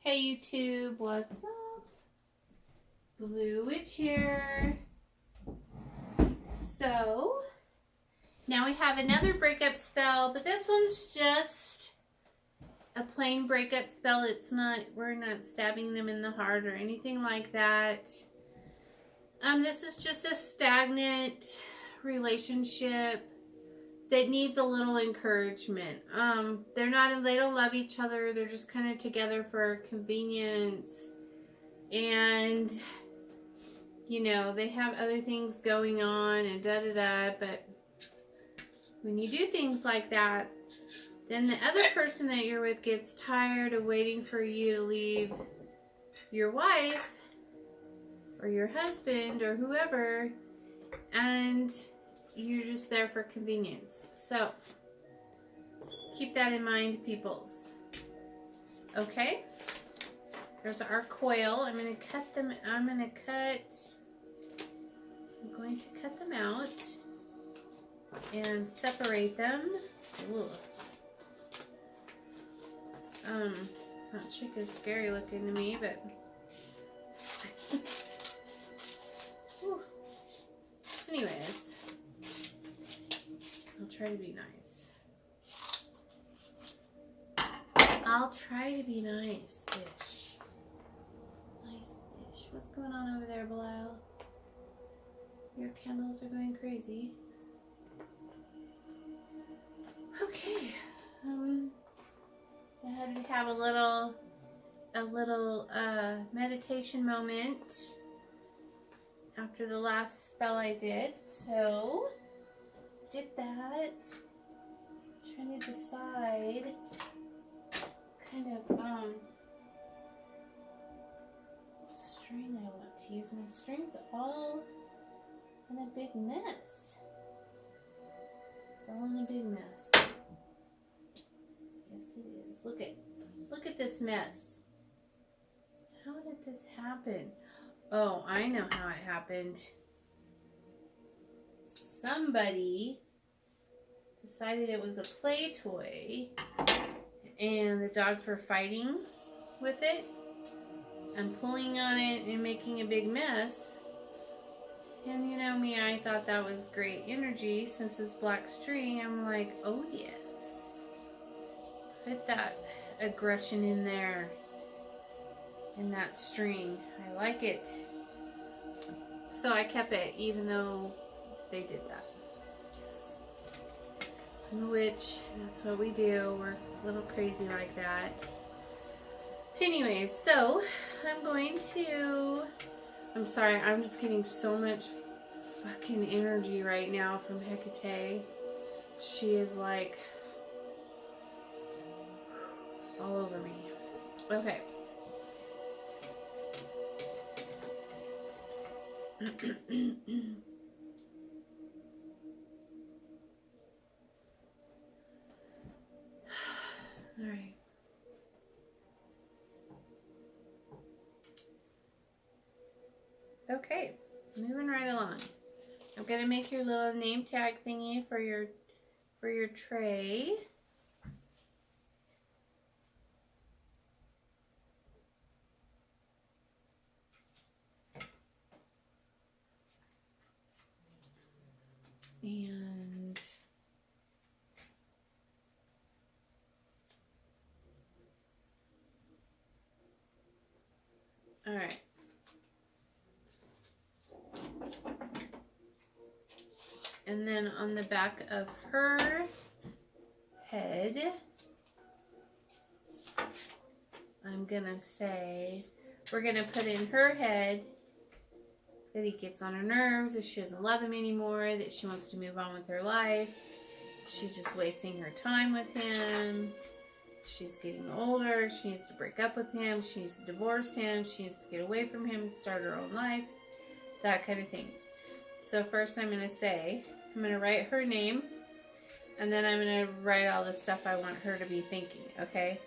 Hey YouTube, what's up? Blue Witch here. So, now we have another breakup spell, but this one's just a plain breakup spell. We're not stabbing them in the heart or anything like that. This is just a stagnant relationship that needs a little encouragement. They don't love each other. They're just kind of together for convenience. And, you know, they have other things going on and da-da-da. But when you do things like that, then the other person that you're with gets tired of waiting for you to leave your wife or your husband or whoever, and you're just there for convenience. So keep that in mind, peoples. Okay, there's our coil. I'm going to cut them out and separate them. Ugh. That chick is scary looking to me, but anyways, I'll try to be nice. I'll try to be nice-ish. Nice-ish. What's going on over there, Belial? Your candles are going crazy. Okay. I had to have a little meditation moment after the last spell I did, so did that. Trying to decide kind of string I want to use. My string's all in a big mess. It's all in a big mess. Yes, it is. Look at this mess. How did this happen? Oh, I know how it happened. Somebody decided it was a play toy, and the dogs were fighting with it and pulling on it and making a big mess. And you know me, I thought that was great energy since it's black string. I'm like, oh yes. Put that aggression in there, in that string. I like it. So I kept it even though they did that. Yes. I'm a witch. That's what we do. We're a little crazy like that. Anyways, so I'm sorry, I'm just getting so much fucking energy right now from Hecate. She is like all over me. Okay. All right. Okay, moving right along. I'm gonna make your little name tag thingy for your tray. And all right. And then on the back of her head, I'm gonna say, we're gonna put in her head that he gets on her nerves, that she doesn't love him anymore, that she wants to move on with her life. She's just wasting her time with him. She's getting older. She needs to break up with him. She needs to divorce him. She needs to get away from him and start her own life. That kind of thing. So first I'm going to write her name, and then I'm going to write all the stuff I want her to be thinking, okay?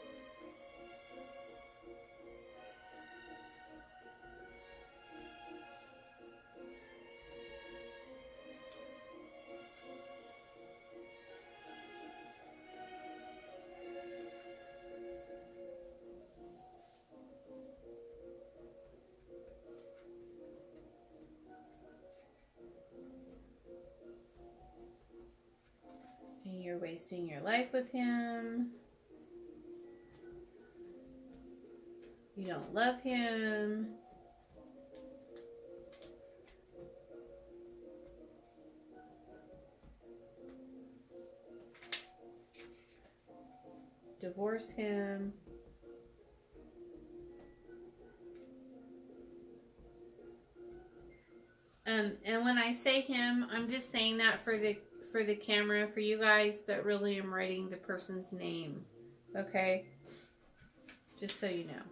wasting your life with him. You don't love him. Divorce him. And when I say him, I'm just saying that for the camera for you guys, but really I'm writing the person's name. Okay? Just so you know.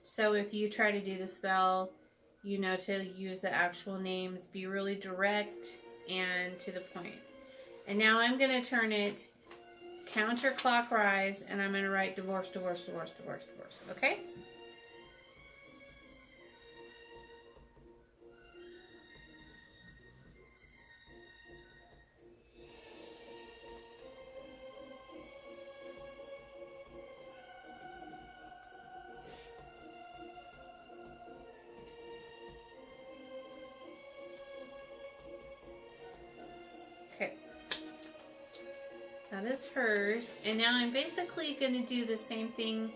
So if you try to do the spell, you know to use the actual names, be really direct and to the point. And now I'm going to turn it counterclockwise, and I'm going to write divorce, divorce, divorce, divorce, divorce. Okay? Okay. That is hers. And now I'm basically going to do the same thing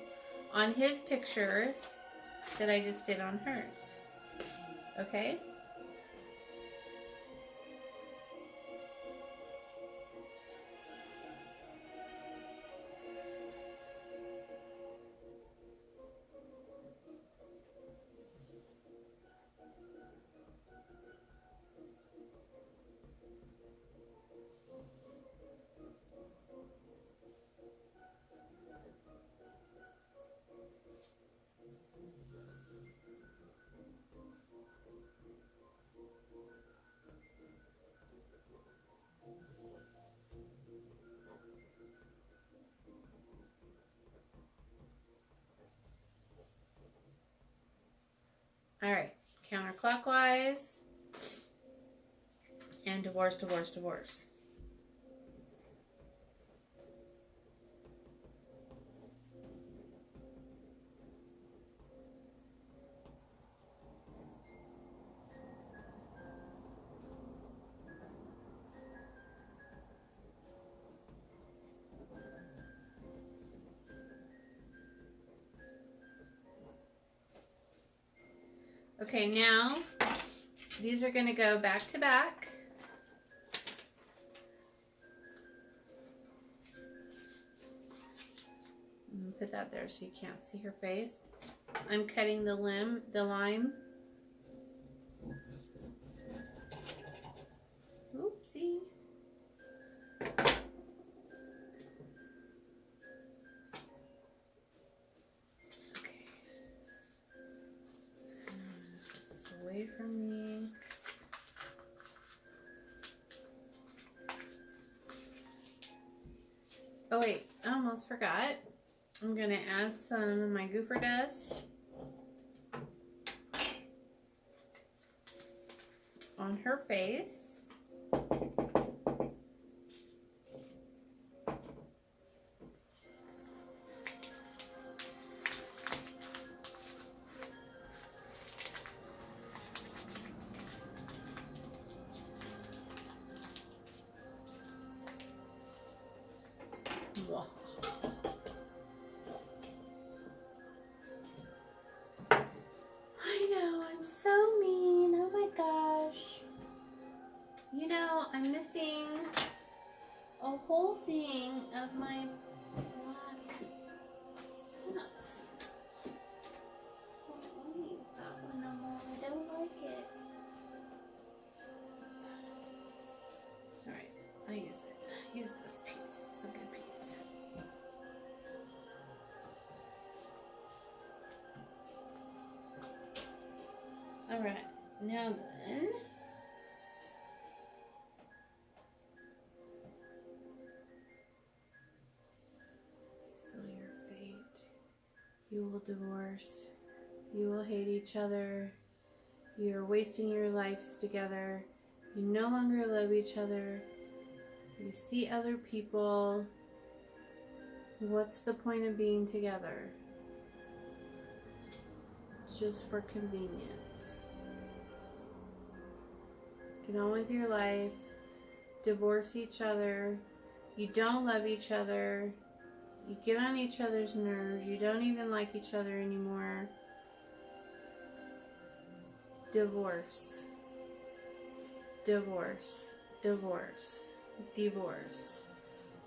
on his picture that I just did on hers. Okay? Alright, counterclockwise, and divorce, divorce, divorce. Okay, now these are going to go back to back. Put that there so you can't see her face. I'm cutting the lime. Oopsie. Okay. It's away from me. Oh wait, I almost forgot. I'm going to add some of my goofer dust on her face. Whoa. I know, I'm so mean. Oh my gosh. You know, I'm missing a whole thing of my black stuff. Oh, I'll use that one no more. I don't like it. Alright, I'll use it. Use this piece. It's a good piece. Alright, now then. Seal your fate. You will divorce. You will hate each other. You are wasting your lives together. You no longer love each other. You see other people. What's the point of being together? Just for convenience. Get on with your life. Divorce each other. You don't love each other. You get on each other's nerves. You don't even like each other anymore. Divorce. Divorce. Divorce. Divorce.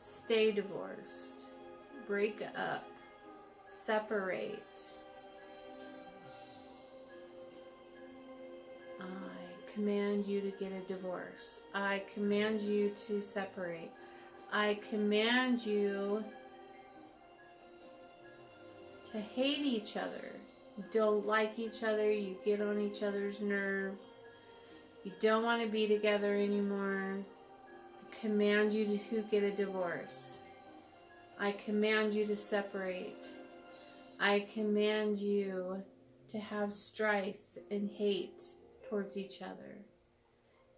Stay divorced. Break up. Separate. I command you to get a divorce. I command you to separate. I command you to hate each other. You don't like each other. You get on each other's nerves. You don't want to be together anymore. I command you to get a divorce. I command you to separate. I command you to have strife and hate towards each other.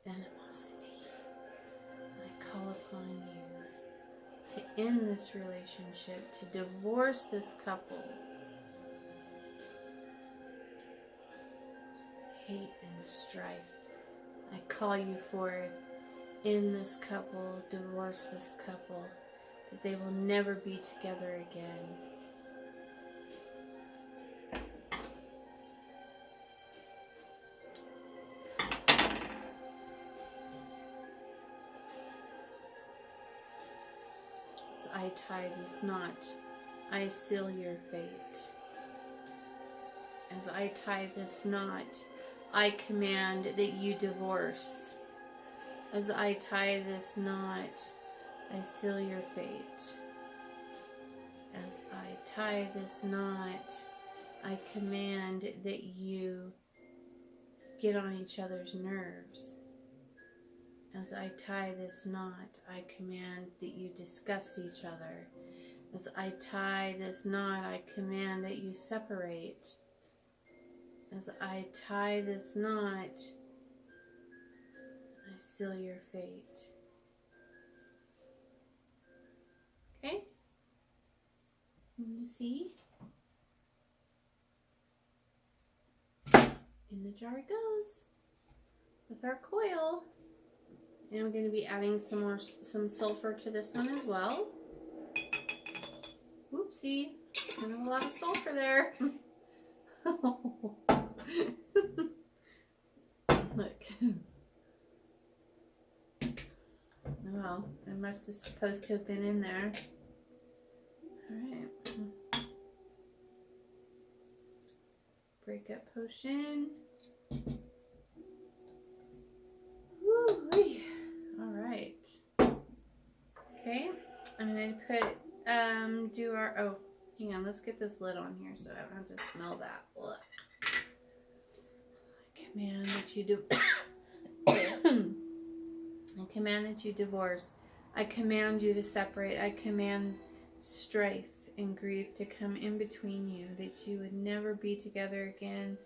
Animosity. I call upon you to end this relationship, to divorce this couple. Hate and strife. I call you for it. End this couple, divorce this couple, that they will never be together again. As I tie this knot, I seal your fate. As I tie this knot, I command that you divorce. As I tie this knot, I seal your fate. As I tie this knot, I command that you get on each other's nerves. As I tie this knot, I command that you disgust each other. As I tie this knot, I command that you separate. As I tie this knot, I seal your fate. Okay? You see? In the jar it goes with our coil. And I'm going to be adding some sulfur to this one as well. Whoopsie, kind of a lot of sulfur there. Look. Well, it must have supposed to have been in there. Alright. Breakup potion. Woo-wee. Alright. Okay. I'm going to put, do our, oh, hang on, let's get this lid on here so I don't have to smell that. Ugh. I command that you do. I command that you divorce. I command you to separate. I command strife and grief to come in between you, that you would never be together again,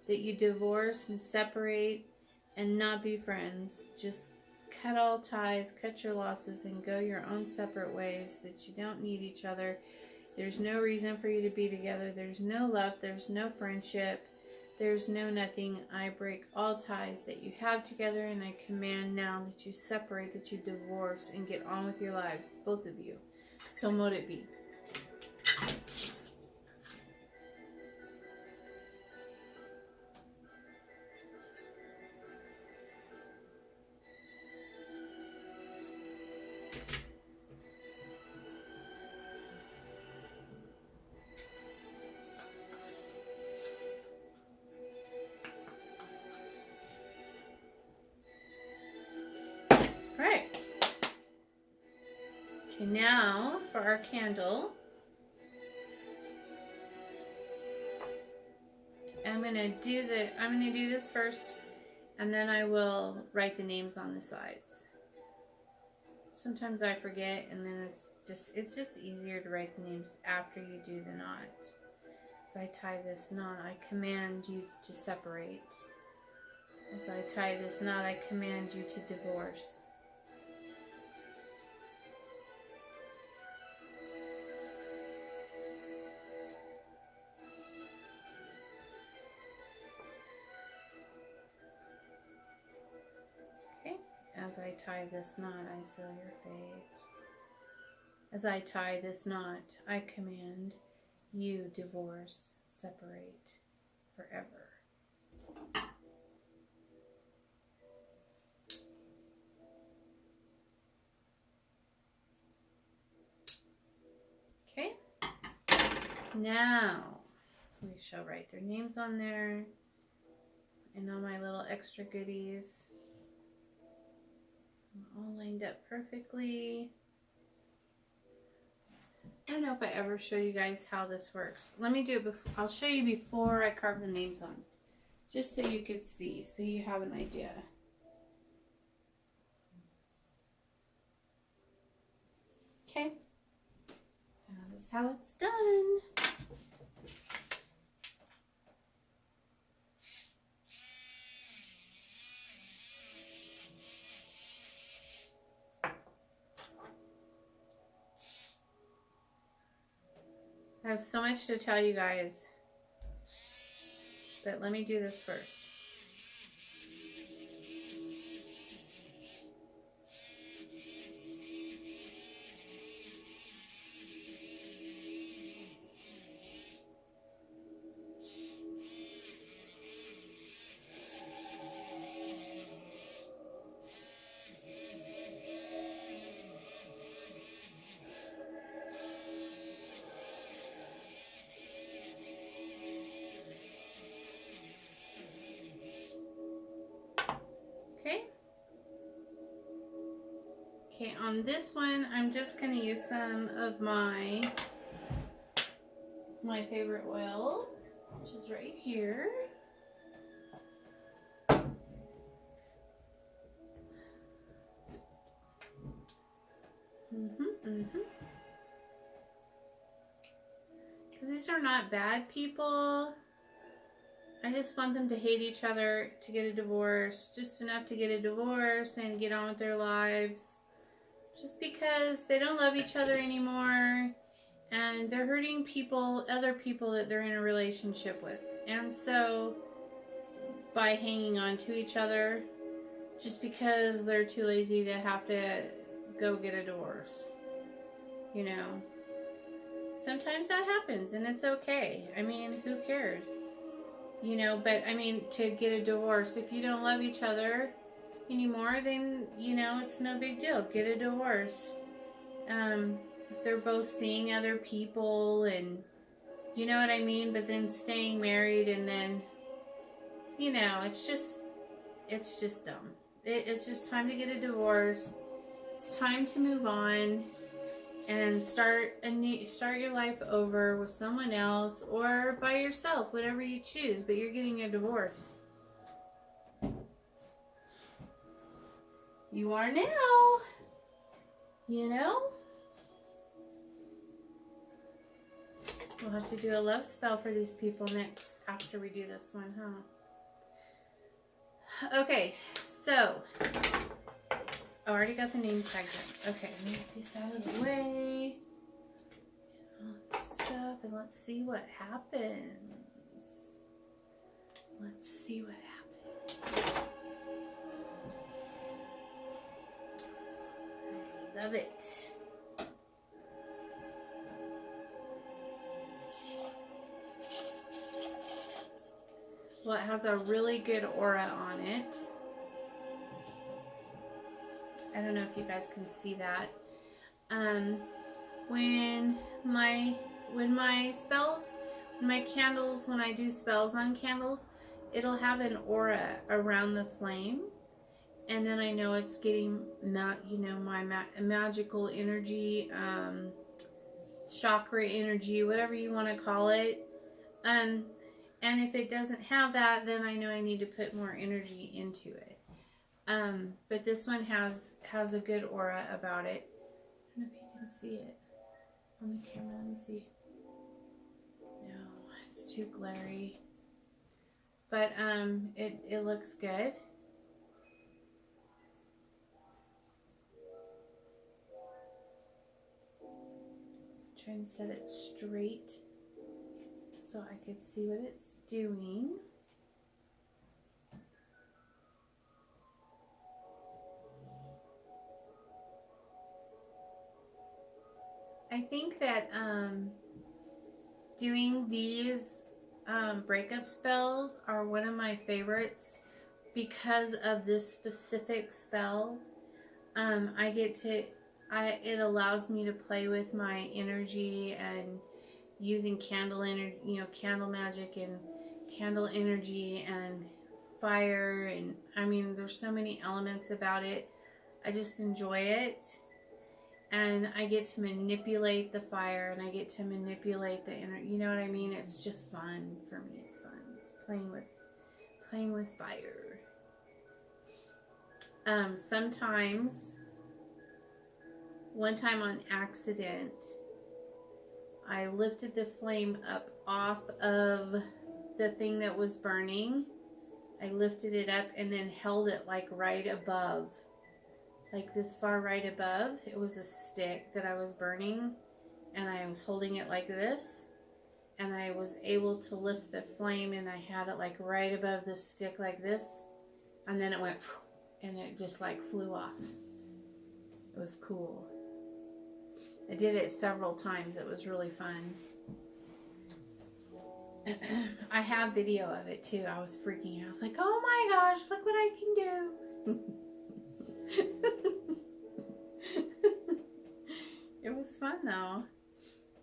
that you divorce and separate and not be friends. Just cut all ties, cut your losses, and go your own separate ways, that you don't need each other. There's no reason for you to be together. There's no love. There's no friendship. There's no nothing. I break all ties that you have together, and I command now that you separate, that you divorce, and get on with your lives, both of you. So mote it be. Okay, now for our candle, I'm gonna do this first, and then I will write the names on the sides. Sometimes I forget, and then it's just easier to write the names after you do the knot. As I tie this knot, I command you to separate. As I tie this knot, I command you to divorce. As I tie this knot, I seal your fate. As I tie this knot, I command you divorce, separate forever. Okay. Now, we shall write their names on there and all my little extra goodies. All lined up perfectly. I don't know if I ever show you guys how this works. Let me do it before. I'll show you before I carve the names on, just so you could see, so you have an idea. Okay. Now this is how it's done. I have so much to tell you guys, but let me do this first. Okay, on this one, I'm just going to use some of my favorite oil, which is right here. Because these are not bad people. I just want them to hate each other, to get a divorce, just enough to get a divorce and get on with their lives. Just because they don't love each other anymore and they're hurting people, other people that they're in a relationship with. And so by hanging on to each other, just because they're too lazy to have to go get a divorce, you know. Sometimes that happens and it's okay. I mean, who cares? You know, but I mean, to get a divorce, if you don't love each other anymore, then, you know, it's no big deal. Get a divorce. If they're both seeing other people and, you know what I mean? But then staying married and then, you know, it's just dumb. It's just time to get a divorce. It's time to move on and start your life over with someone else or by yourself, whatever you choose, but you're getting a divorce. You are now, you know? We'll have to do a love spell for these people next after we do this one, huh? Okay, so I already got the name tags in. Okay, let me get this out of the way. All this stuff, and let's see what happens. Let's see what happens. I love it. Well, it has a really good aura on it. I don't know if you guys can see that. When I do spells on candles, it'll have an aura around the flame, and then I know it's getting my magical energy, chakra energy, whatever you want to call it. And if it doesn't have that, then I know I need to put more energy into it. But this one has a good aura about it. I don't know if you can see it on the camera. Let me see. No, it's too glary. But it looks good. I'm trying to set it straight so I could see what it's doing. I think that doing these breakup spells are one of my favorites because of this specific spell. It allows me to play with my energy and using candle energy, candle magic and candle energy and fire, and I mean, there's so many elements about it. I just enjoy it, and I get to manipulate the fire, and I get to manipulate the energy. You know what I mean? It's just fun for me. It's fun. It's playing with fire. Sometimes, one time on accident, I lifted the flame up off of the thing that was burning. I lifted it up and then held it like right above, like this far right above. It was a stick that I was burning, and I was holding it like this, and I was able to lift the flame, and I had it like right above the stick like this, and then it went, and it just like flew off. It was cool. I did it several times. It was really fun. I have video of it too. I was freaking out. I was like, oh my gosh, look what I can do. It was fun though.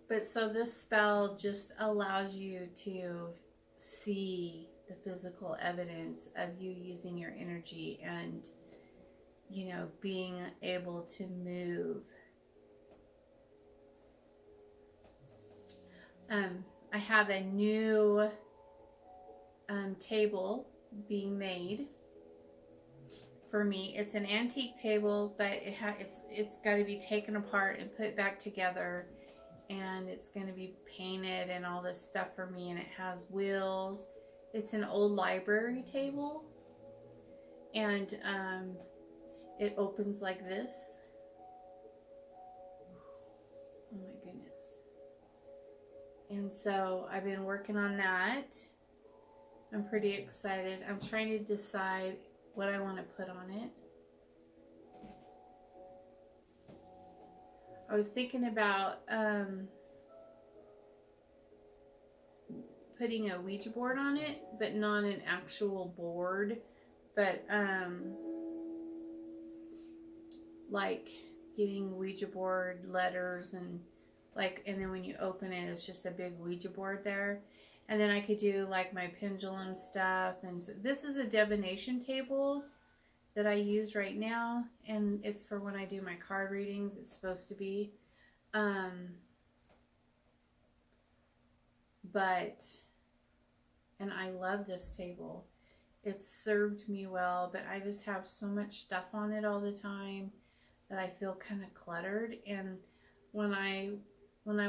But so this spell just allows you to see the physical evidence of you using your energy and, being able to move. I have a new table being made for me. It's an antique table, but it's got to be taken apart and put back together, and it's going to be painted and all this stuff for me, and it has wheels. It's an old library table, and it opens like this. Oh my goodness. And so I've been working on that. I'm pretty excited. I'm trying to decide what I want to put on it. I was thinking about putting a Ouija board on it, but not an actual board, but like getting Ouija board letters and then when you open it, it's just a big Ouija board there. And then I could do like my pendulum stuff. And so this is a divination table that I use right now, and it's for when I do my card readings. It's supposed to be. And I love this table. It's served me well, but I just have so much stuff on it all the time that I feel kind of cluttered. And when I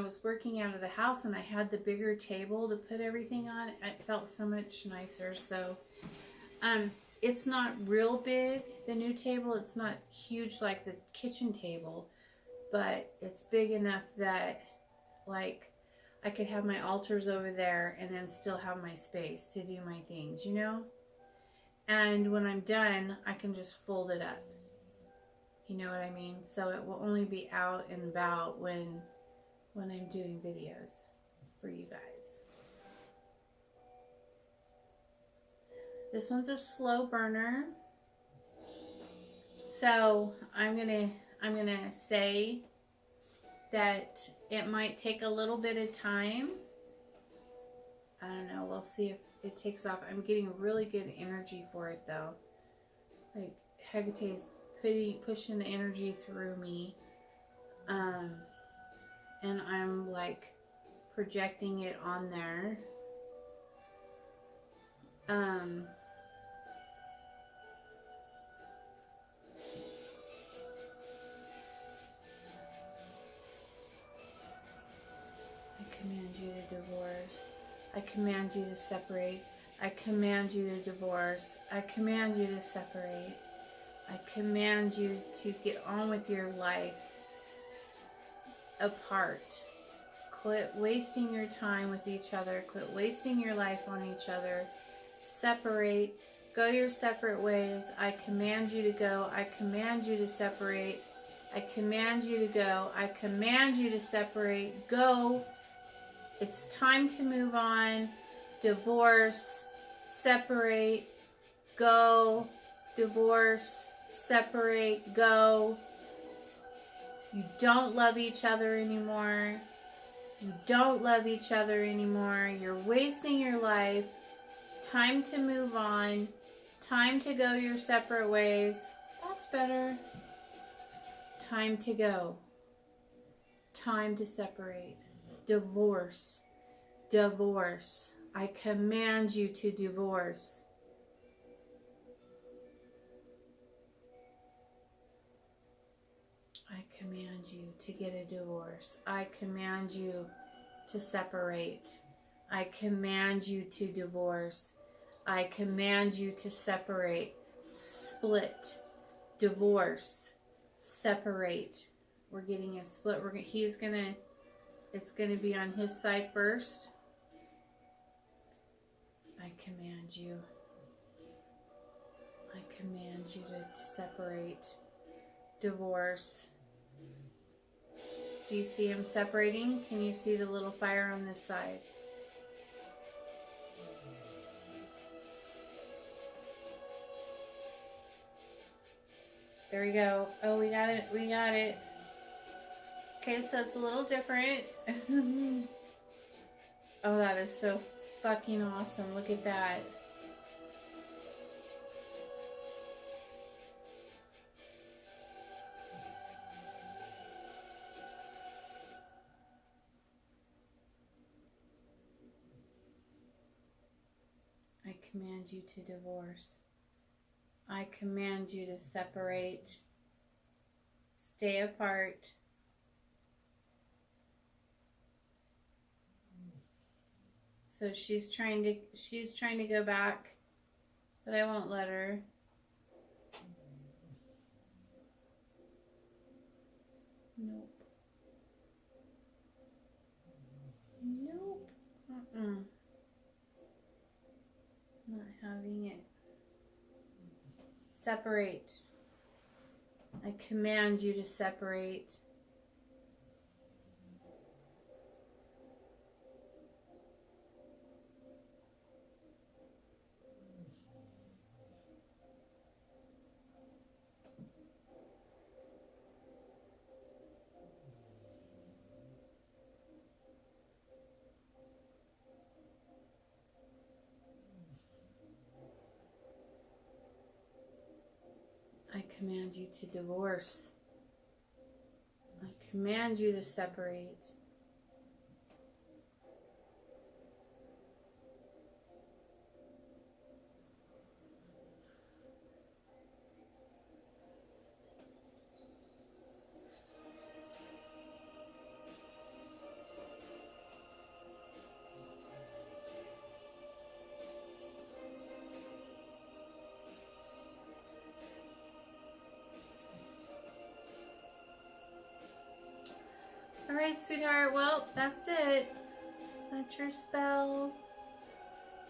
was working out of the house and I had the bigger table to put everything on, it felt so much nicer. So, it's not real big, the new table. It's not huge like the kitchen table, but it's big enough that, like, I could have my altars over there and then still have my space to do my things, And when I'm done, I can just fold it up. You know what I mean? So it will only be out and about when I'm doing videos for you guys. This one's a slow burner. So I'm gonna say that it might take a little bit of time. I don't know. We'll see if it takes off. I'm getting really good energy for it though. Like Hecate's pushing the energy through me. And I'm like projecting it on there. I command you to divorce. I command you to separate. I command you to divorce. I command you to separate. I command you to get on with your life apart. Quit wasting your time with each other. Quit wasting your life on each other. Separate. Go your separate ways. I command you to go. I command you to separate. I command you to go. I command you to separate. Go. It's time to move on. Divorce. Separate. Go. Divorce. Separate. Go. You don't love each other anymore. You don't love each other anymore. You're wasting your life. Time to move on. Time to go your separate ways. That's better. Time to go. Time to separate. Divorce. Divorce. I command you to divorce. I command you to get a divorce. I command you to separate. I command you to divorce. I command you to separate. Split. Divorce. Separate. We're getting a split. It's gonna be on his side first. I command you. I command you to separate. Divorce. Do you see him separating? Can you see the little fire on this side? There we go. Oh, we got it. We got it. Okay, so it's a little different. Oh, that is so fucking awesome. Look at that. I command you to divorce. I command you to separate. Stay apart. So she's trying to go back, but I won't let her. Nope. Nope. Not having it. Separate. I command you to separate. I command you to divorce. I command you to separate. Alright, sweetheart. Well, that's it. That's your spell.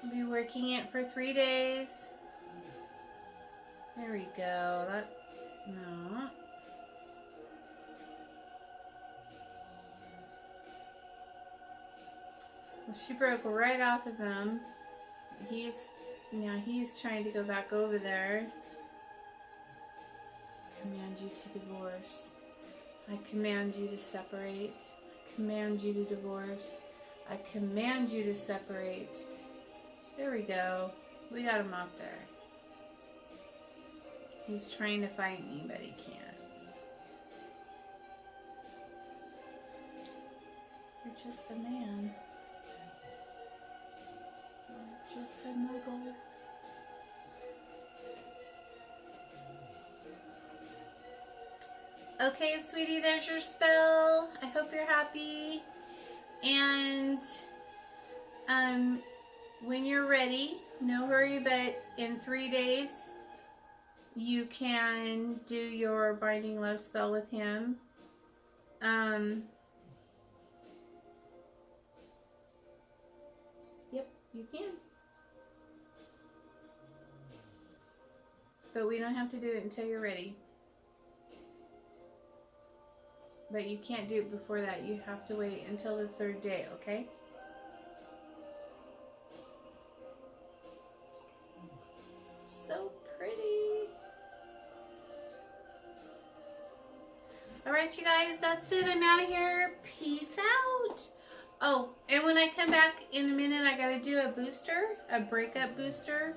I'll be working it for 3 days. There we go. No. Well, she broke right off of him. He's trying to go back over there. I command you to divorce. I command you to separate. I command you to divorce. I command you to separate. There we go. We got him off there. He's trying to fight me, but he can't. You're just a man. You're just a muggle. Okay, sweetie, there's your spell. I hope you're happy. And when you're ready, no hurry, but in 3 days, you can do your binding love spell with him. Yep, you can. But we don't have to do it until you're ready. But you can't do it before that. You have to wait until the 3rd day, okay? So pretty. Alright, you guys, that's it. I'm out of here. Peace out. Oh, and when I come back in a minute, I gotta do a booster, a breakup booster,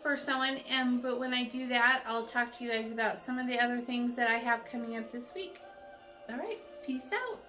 for someone. But when I do that, I'll talk to you guys about some of the other things that I have coming up this week. Alright, peace out.